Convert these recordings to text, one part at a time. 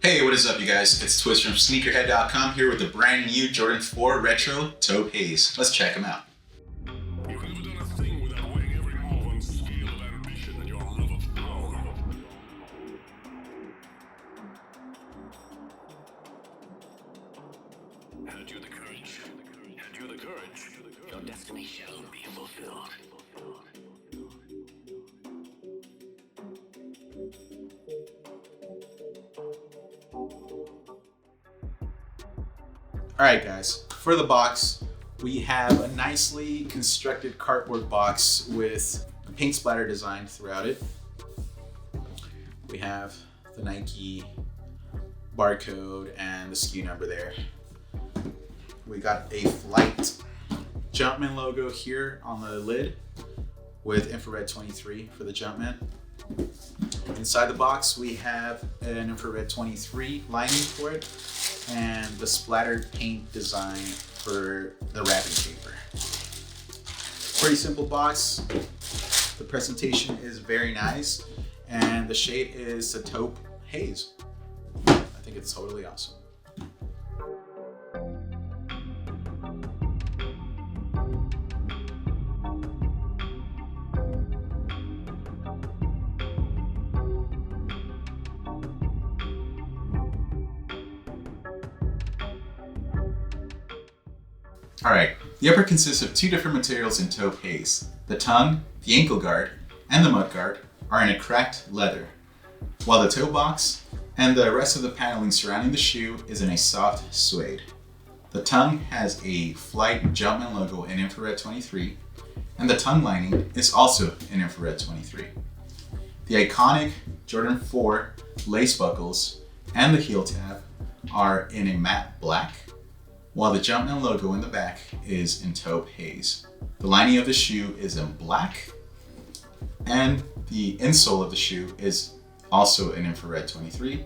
Hey, what is up, you guys? It's Twist from SNEAKERHEAD.com here with the brand new Jordan 4 Retro Taupe Haze. Let's check them out. You've never done a thing without weighing every move on scale of ambition and your love of power. Had you the courage? Had you the courage? Your destiny shall be fulfilled. Alright guys, for the box, we have a nicely constructed cardboard box with a paint splatter design throughout it. We have the Nike barcode and the SKU number there. We got a Flight Jumpman logo here on the lid with infrared 23 for the Jumpman. Inside the box, we have an infrared 23 lining for it and the splattered paint design for the wrapping paper. Pretty simple box. The presentation is very nice and the shade is a Taupe Haze. I think it's totally awesome. Alright, the upper consists of two different materials in Taupe Haze. The tongue, the ankle guard, and the mud guard are in a cracked leather, while the toe box and the rest of the paneling surrounding the shoe is in a soft suede. The tongue has a Flight Jumpman logo in infrared 23, and the tongue lining is also in infrared 23. The iconic Jordan 4 lace buckles and the heel tab are in a matte black, while the Jumpman logo in the back is in Taupe Haze. The lining of the shoe is in black, and the insole of the shoe is also in infrared 23.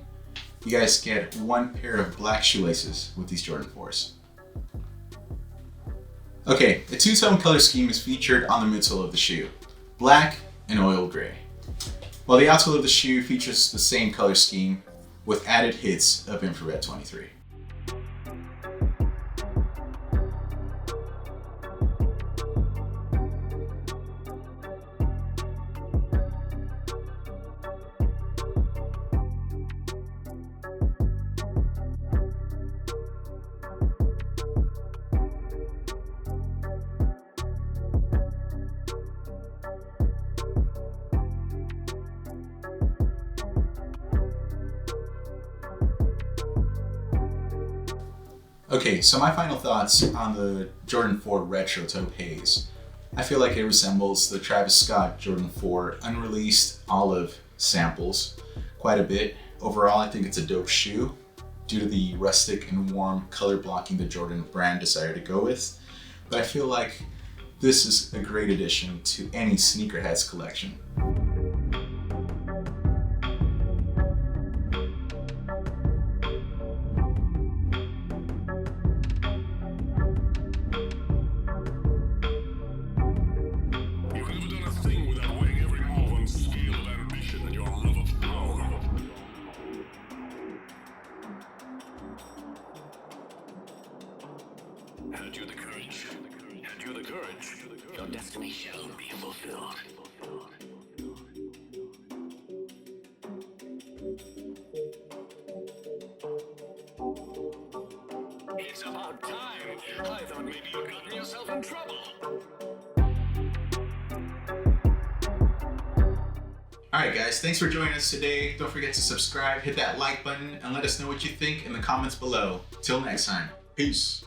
You guys get one pair of black shoelaces with these Jordan 4s. Okay, a two-tone color scheme is featured on the midsole of the shoe, black and oil gray, while the outsole of the shoe features the same color scheme with added hits of infrared 23. Okay, so my final thoughts on the Jordan 4 Retro Taupe Haze. I feel like it resembles the Travis Scott Jordan 4 Unreleased Olive samples quite a bit. Overall, I think it's a dope shoe due to the rustic and warm color blocking the Jordan brand decided to go with. But I feel like this is a great addition to any sneakerheads collection. Had you the courage? Had you the courage? Your destiny shall be fulfilled. It's about time. I thought maybe you'd gotten yourself in trouble. Alright guys, thanks for joining us today. Don't forget to subscribe, hit that like button, and let us know what you think in the comments below. Till next time, peace.